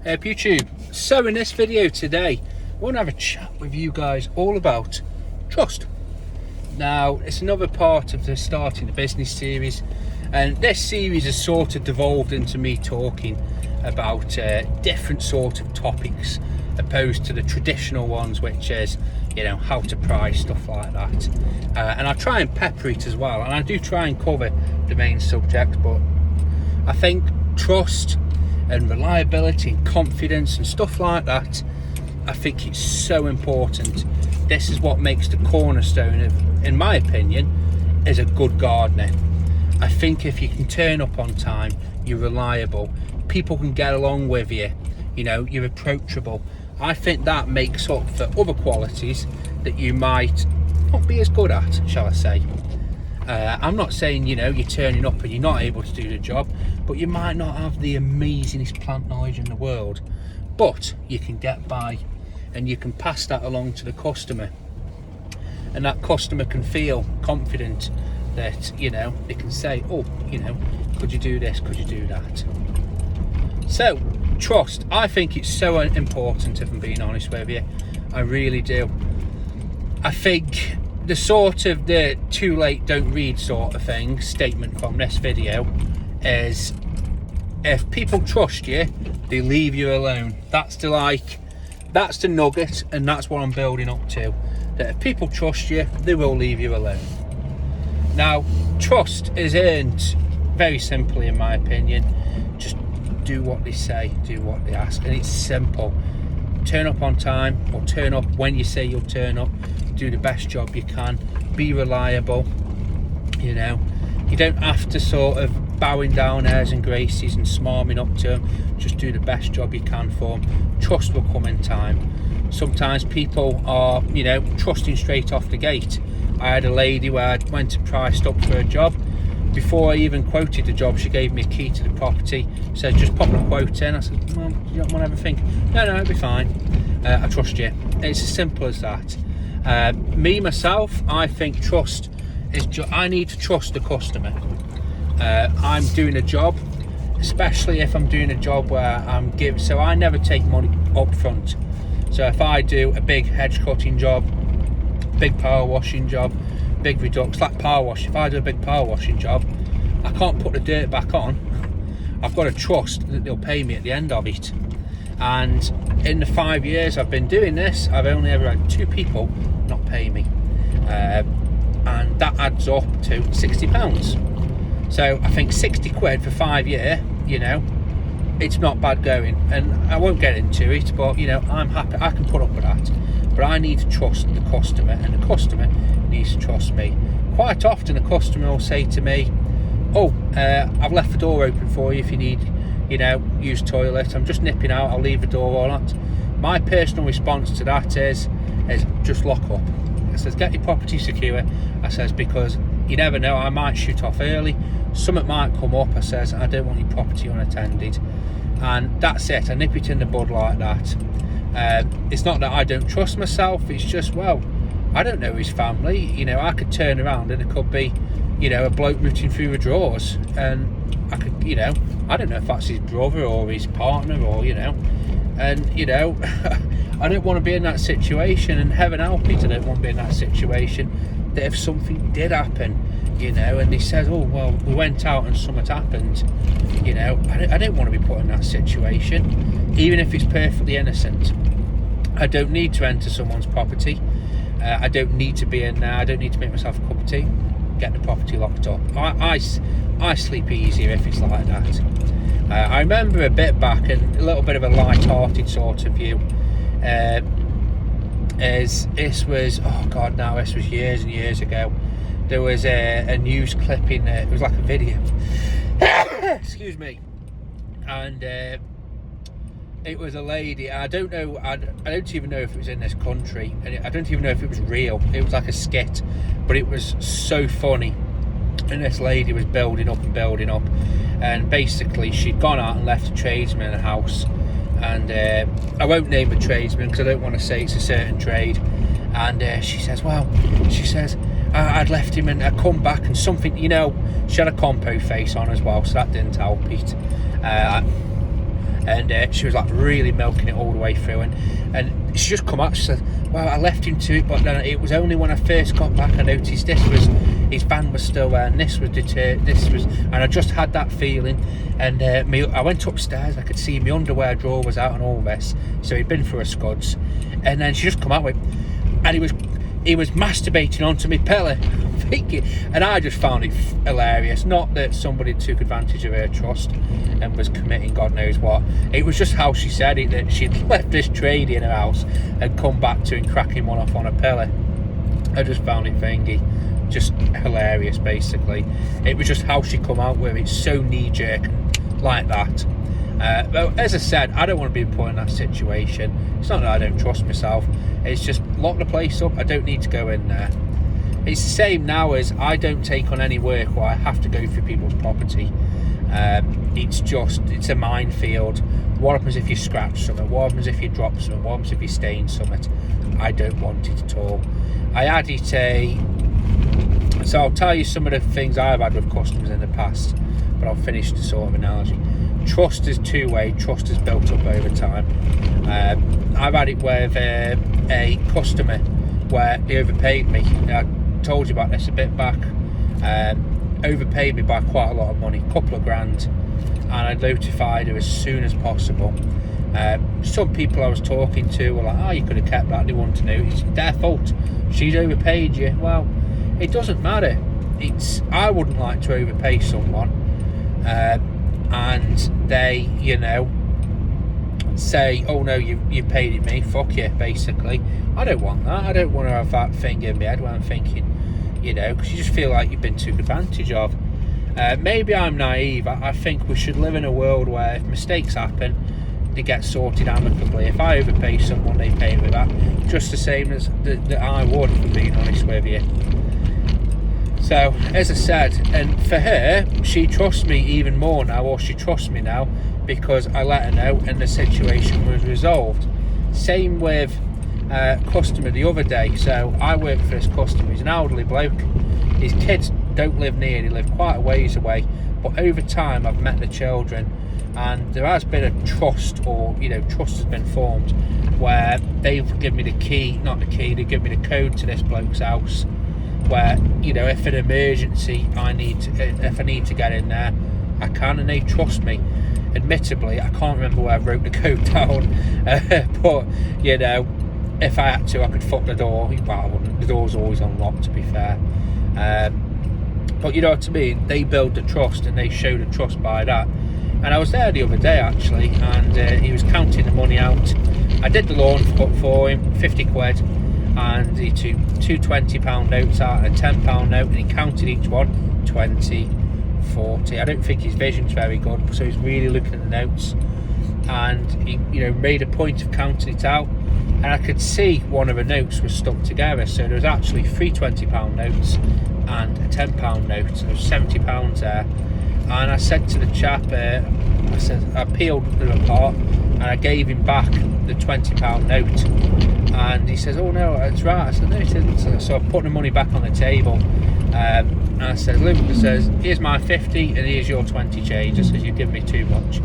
YouTube. So in this video today, I want to have a chat with you guys all about trust. Now, it's another part of the Starting the Business series, and this series has sort of devolved into me talking about different sort of topics opposed to the traditional ones, which is, you know, how to price, stuff like that. And I try and pepper it as well, and I do try and cover the main subject, but I think trust and reliability and confidence and stuff like that, I think it's so important. This is what makes the cornerstone of, in my opinion, is a good gardener. I think if you can turn up on time, you're reliable, people can get along with you, you know, you're approachable. I think that makes up for other qualities that you might not be as good at, shall I say. I'm not saying, you know, you're turning up and you're not able to do the job, but you might not have the amazingest plant knowledge in the world, but you can get by and you can pass that along to the customer, and that customer can feel confident that, you know, they can say, oh, you know, could you do this, could you do that? So trust, I think it's so important, if I'm being honest with you. I really do. I think the sort of the too late don't read sort of thing statement from this video is, if people trust you, they leave you alone. That's the nugget, and that's what I'm building up to, that if people trust you, they will leave you alone. Now, trust is earned very simply, in my opinion. Just do what they say, do what they ask, and it's simple. Turn up on time, or turn up when you say you'll turn up. Do the best job you can, be reliable. You know, you don't have to sort of bowing down airs and graces and smarming up to them. Just do the best job you can for them. Trust will come in time. Sometimes people are, you know, trusting straight off the gate. I had a lady where I went and priced up for a job. Before I even quoted the job, she gave me a key to the property, said just pop a quote in. I said, well, you don't want everything? No, it'll be fine. I trust you. It's as simple as that. Me myself, I think trust is I need to trust the customer. I'm doing a job, especially if I'm doing a job where I'm giving, so I never take money up front. So if I do a big hedge cutting job, big power washing job, big redux, like power wash, if I do a big power washing job, I can't put the dirt back on. I've got to trust that they'll pay me at the end of it. And in the 5 years I've been doing this, I've only ever had 2 people not pay me, and that adds up to £60. So I think 60 quid for 5 years, you know, it's not bad going. And I won't get into it, but, you know, I'm happy, I can put up with that. But I need to trust the customer, and the customer needs to trust me. Quite often the customer will say to me, oh, I've left the door open for you if you need, you know, use toilet, I'm just nipping out, I'll leave the door or not. My personal response to that is just lock up. I says, get your property secure. I says, because you never know, I might shoot off early, something might come up. I says, I don't want your property unattended. And that's it, I nip it in the bud like that. It's not that I don't trust myself, it's just, well, I don't know his family. You know, I could turn around and it could be, you know, a bloke rooting through the drawers, and I could, you know, I don't know if that's his brother or his partner, or, you know, and, you know, I don't want to be in that situation, and heaven help me, I don't want to be in that situation, that if something did happen, you know, and he says, oh, well, we went out and something happened, you know, I don't want to be put in that situation, even if it's perfectly innocent. I don't need to enter someone's property. I don't need to be in there. I don't need to make myself a cup of tea, get the property locked up. I sleep easier if it's like that. I remember a bit back, and a little bit of a light-hearted sort of view, as this was, oh god, now this was years and years ago. There was a news clipping, it was like a video, excuse me, and it was a lady. I don't know, I don't even know if it was in this country, and I don't even know if it was real. It was like a skit, but it was so funny. And this lady was building up, and basically she'd gone out and left a tradesman in a house, and I won't name the tradesman because I don't want to say it's a certain trade. And she says, well, I'd left him, and I come back and something, you know, she had a compo face on as well, so that didn't help it. and she was like really milking it all the way through, and she just come out, she said, well, I left him to it, but then it was only when I first got back I noticed his van was still there, and this was and I just had that feeling, and I went upstairs, I could see my underwear drawer was out and all this, so he'd been through a scuds, and then she just come out with, and he was masturbating onto me pillow. And I just found it hilarious. Not that somebody took advantage of her trust and was committing God knows what. It was just how she said it, that she'd left this tradie in her house and come back to and cracking one off on a pillow. I just found it thingy, just hilarious basically. It was just how she come out with it, so knee-jerk like that. But as I said, I don't want to be put in that situation. It's not that I don't trust myself, it's just lock the place up. I don't need to go in there. It's the same now as I don't take on any work where I have to go through people's property. It's a minefield. What happens if you scratch something? What happens if you drop something? What happens if you stain something? I don't want it at all. I had it so I'll tell you some of the things I've had with customers in the past, but I'll finish the sort of analogy. Trust is two-way. Trust is built up over time. I've had it with a customer where they overpaid me. I told you about this a bit back. Overpaid me by quite a lot of money, a couple of grand, and I notified her as soon as possible. Some people I was talking to were like, oh, you could have kept that, they want to know. It's their fault, she's overpaid you. Well, it doesn't matter. I wouldn't like to overpay someone and they, say, oh no, you've paid it me, fuck you, basically. I don't want that. I don't want to have that thing in my head when I'm thinking, because you just feel like you've been taken advantage of. Maybe I'm naive. I think we should live in a world where if mistakes happen, they get sorted amicably. If I overpay someone, they pay me back, just the same as that I would, for being honest with you. So, as I said, and for her, she trusts me even more now, or she trusts me now, because I let her know and the situation was resolved. Same with customer the other day. So I work for this customer. He's an elderly bloke. His kids don't live near, they live quite a ways away, but over time I've met the children, and there has been a trust, or trust has been formed, where they've given me the key, not the key, they give me the code to this bloke's house, where if an emergency if I need to get in there, I can, and they trust me. Admittedly, I can't remember where I wrote the code down, but if I had to, I could fuck the door. Well, I wouldn't. The door's always unlocked, to be fair. But you know what I mean? They build the trust, and they show the trust by that. And I was there the other day, actually, and he was counting the money out. I did the lawn for him, 50 quid, and he took two £20 notes out and a £10 note, and he counted each one, 20, 40. I don't think his vision's very good, so he's really looking at the notes, and he made a point of counting it out, and I could see one of the notes was stuck together, so there was actually three £20 notes and a £10 note, so there was £70 there. And I said to the chap, I peeled them apart and I gave him back the £20 note, and he says, oh no, that's right. I said, no, it isn't. So I put the money back on the table, and I said, Luke, here's my 50 and here's your 20 change. I said, you give me too much.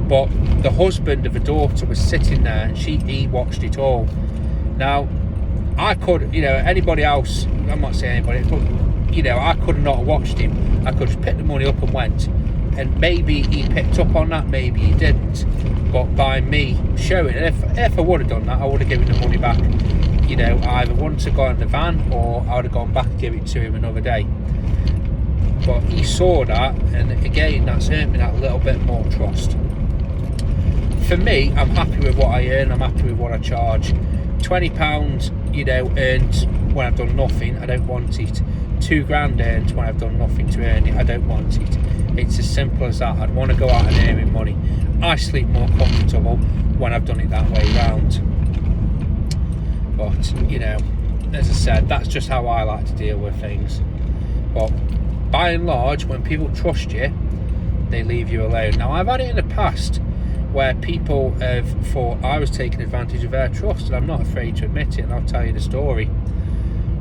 But the husband of the daughter was sitting there, and he watched it all. Now, I could, anybody else, I'm not saying anybody, but I could not have watched him. I could just pick the money up and went, and maybe he picked up on that, maybe he didn't. But by me showing, if I would have done that, I would have given the money back. Either once I got in the van, or I would have gone back and give it to him another day. But he saw that, and again, that's earned me that little bit more trust. For me, I'm happy with what I earn. I'm happy with what I charge. £20, earned when I've done nothing. I don't want it. £2,000 earned when I've done nothing to earn it. I don't want it. It's as simple as that. I'd want to go out and earn money. I sleep more comfortable when I've done it that way round. But as I said, that's just how I like to deal with things. But by and large, when people trust you, they leave you alone. Now, I've had it in the past where people have thought I was taking advantage of their trust, and I'm not afraid to admit it, and I'll tell you the story.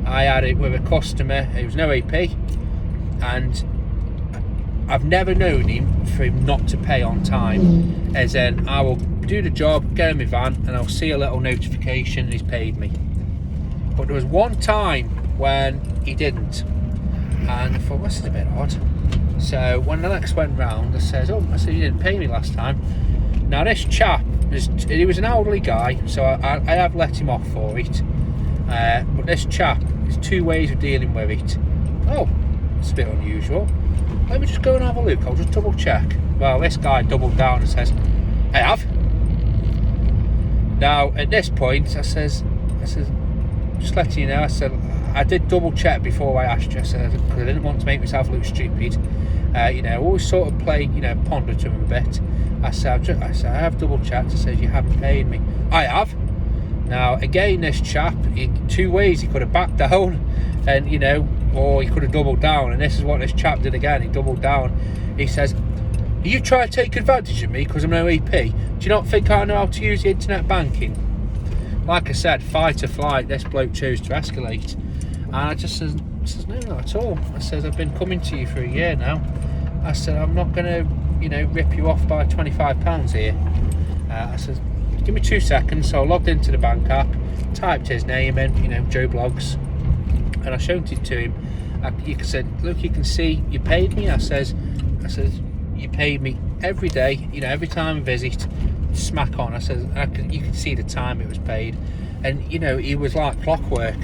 I had it with a customer. It was no AP, and I've never known him for him not to pay on time. As in, I will do the job, get in my van, and I'll see a little notification and he's paid me. But there was one time when he didn't, and I thought, this is a bit odd. So when the next went round, I said, you didn't pay me last time. Now this chap, he was an elderly guy, so I have let him off for it. But this chap, there's two ways of dealing with it. Oh, it's a bit unusual. Let me just go and have a look, I'll just double check. Well, this guy doubled down and says, I have. Now, at this point, I says, just letting you know, I said, I did double check before I asked you, I said, because I didn't want to make myself look stupid. Always sort of play, ponder to him a bit. I said, I have double checked. I said, you haven't paid me. I have. Now, again, this chap, two ways, he could have backed down and, or he could have doubled down. And this is what this chap did again. He doubled down. He says, are you trying to take advantage of me because I'm an OEP? Do you not think I know how to use the internet banking? Like I said, fight or flight, this bloke chose to escalate. And I just says, no, not at all. I says, I've been coming to you for a year now. I said, I'm not going to, rip you off by £25 here. I said, give me 2 seconds. So I logged into the bank app, typed his name in, Joe Blogs, and I showed it to him. He said, look, you can see you paid me. I says, you paid me every day, every time I visit, smack on. I says, you can see the time it was paid, and he was like clockwork.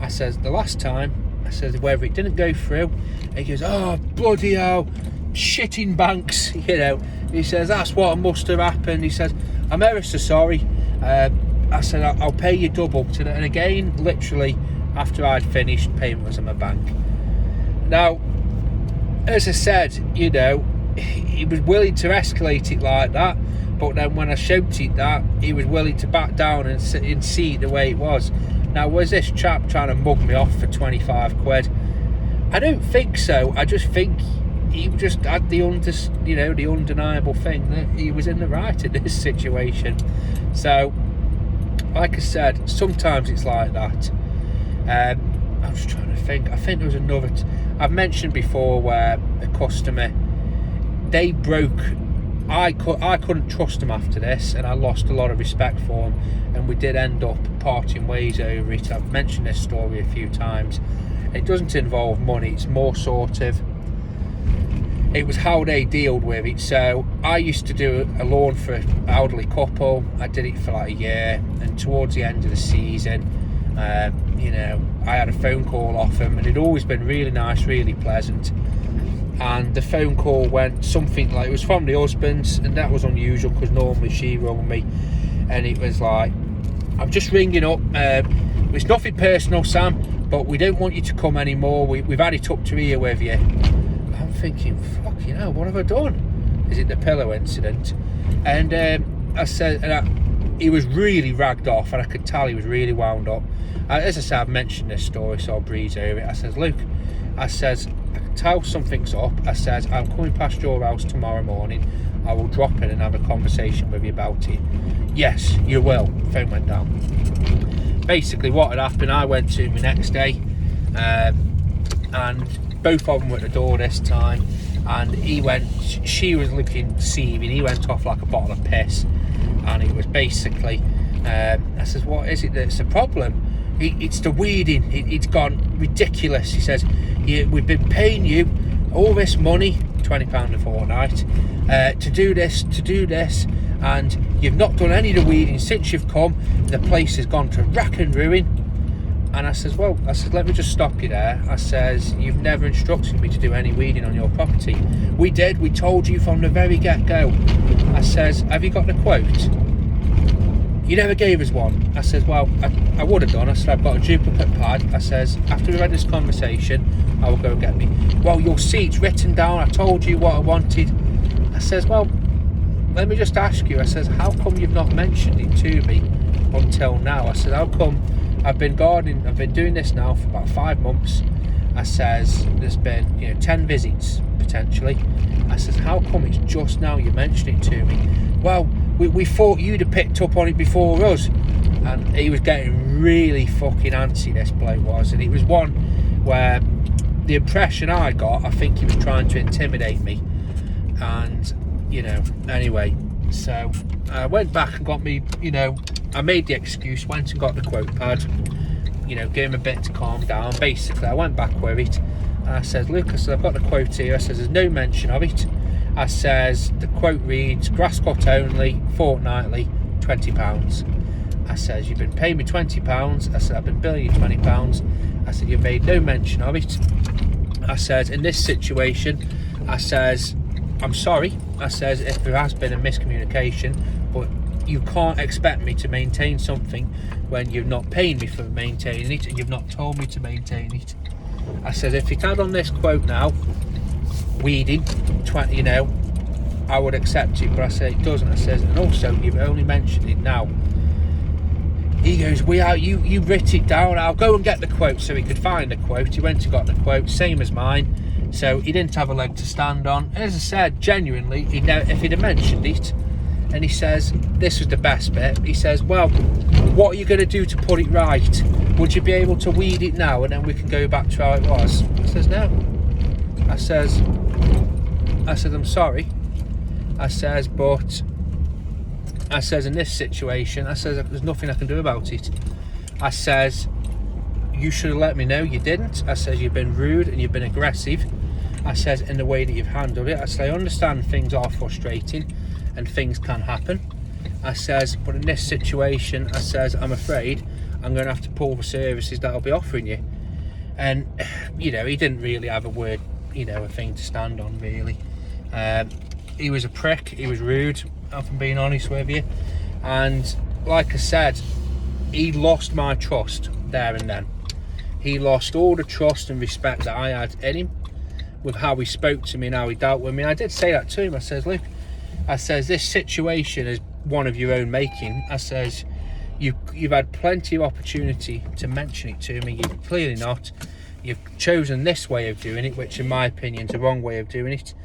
I says, the last time, I says, whether it didn't go through, he goes, oh bloody hell, shitting banks, he says, that's what must have happened. He says, I'm ever so sorry. I said, I'll pay you double today. And again, literally after I'd finished, payment was in my bank. Now, as I said, he was willing to escalate it like that, but then when I shouted that, he was willing to back down and see it the way it was. Now, was this chap trying to mug me off for 25 quid? I don't think so. I just think he just had the the undeniable thing that he was in the right in this situation. So, like I said, sometimes it's like that. I'm just trying to think. I think there was another. I've mentioned before where a customer, they broke. I couldn't trust them after this, and I lost a lot of respect for them, and we did end up parting ways over it. I've mentioned this story a few times. It doesn't involve money, it's more sort of, it was how they dealt with it. So I used to do a lawn for an elderly couple. I did it for like a year, and towards the end of the season, I had a phone call off him, and it'd always been really nice, really pleasant. And the phone call went something like, it was from the husband, and that was unusual because normally she rang me, and it was like, I'm just ringing up, it's nothing personal, Sam, but we don't want you to come anymore, we've had it up to here with you. I'm thinking, fucking hell, what have I done? Is it the pillow incident? And I said, he was really ragged off, and I could tell he was really wound up. As I said, I've mentioned this story, so I'll breeze over it. I says, Luke, I says, I can tell something's up. I says, I'm coming past your house tomorrow morning. I will drop in and have a conversation with you about it. Yes, you will. Phone went down. Basically, what had happened, I went to my next day, and both of them were at the door this time, and she was looking deceiving. He went off like a bottle of piss, and it was basically, I says, what is it that's a problem? It's the weeding, it's gone ridiculous. He says, we've been paying you all this money, £20 a fortnight, to do this, and you've not done any of the weeding since you've come. The place has gone to rack and ruin. And I says, let me just stop you there. I says, you've never instructed me to do any weeding on your property. We did, we told you from the very get-go. I says, have you got the quote? You never gave us one. I says, well, I would have done. I said, I've got a duplicate pad. I says, after we've had this conversation, I will go and get me. Well, you'll see it's written down. I told you what I wanted. I says, well, let me just ask you. I says, how come you've not mentioned it to me until now? I said, how come I've been gardening, I've been doing this now for about 5 months. I says, there's been 10 visits potentially. I says, how come it's just now you mentioned it to me? Well, we thought you'd have picked up on it before us. And he was getting really fucking antsy, this bloke was. And it was one where the impression I got, I think he was trying to intimidate me. And, you know, anyway, so I went back and got me, you know, I made the excuse, went and got the quote pad, you know, gave him a bit to calm down. Basically, I went back with it, and I said, look, I said, I've got the quote here. I said, there's no mention of it. I says, the quote reads, grass cut only, fortnightly, £20. I says, you've been paying me £20. I said, I've been billing you £20. I said, you've made no mention of it. I says, in this situation, I says, I'm sorry. I says, if there has been a miscommunication, but you can't expect me to maintain something when you're not paying me for maintaining it and you've not told me to maintain it. I says, if it had on this quote now, weeding, you know, I would accept it, but I say it doesn't. I says, and also you've only mentioned it now. He goes, you writ it down, I'll go and get the quote. So he could find the quote. He went and got the quote, same as mine. So he didn't have a leg to stand on. As I said, genuinely, if he'd have mentioned it, and he says, this was the best bit, he says, well, what are you going to do to put it right? Would you be able to weed it now and then we can go back to how it was? I says, no. I said, I'm sorry. I says, but I says, in this situation, I says, there's nothing I can do about it. I says, you should have let me know. You didn't. I says, you've been rude and you've been aggressive. I says, in the way that you've handled it. I say, I understand things are frustrating and things can happen. I says, but in this situation, I says, I'm afraid I'm going to have to pull the services that I'll be offering you. And, you know, he didn't really have a word, you know, a thing to stand on, really. He was a prick. He was rude, if I'm being honest with you. And like I said, he lost my trust there and then. He lost all the trust and respect that I had in him with how he spoke to me and how he dealt with me. I did say that to him. I says, look, I says, this situation is one of your own making. I says, you've had plenty of opportunity to mention it to me. You've clearly not. You've chosen this way of doing it, which in my opinion is the wrong way of doing it.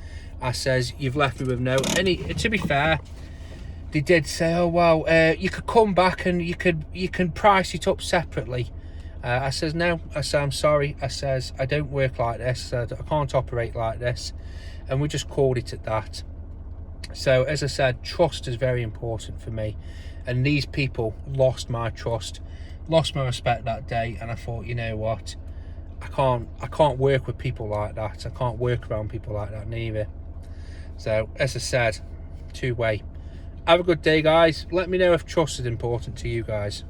I says, you've left me with no. And to be fair, they did say, oh well, you could come back and you can price it up separately. I says, no. I said, I'm sorry. I says, I don't work like this. I can't operate like this. And we just called it at that. So as I said, trust is very important for me, and these people lost my trust, lost my respect that day. And I thought, you know what, I can't work with people like that. I can't work around people like that neither. So as I said, two-way. Have a good day, guys. Let me know if trust is important to you guys.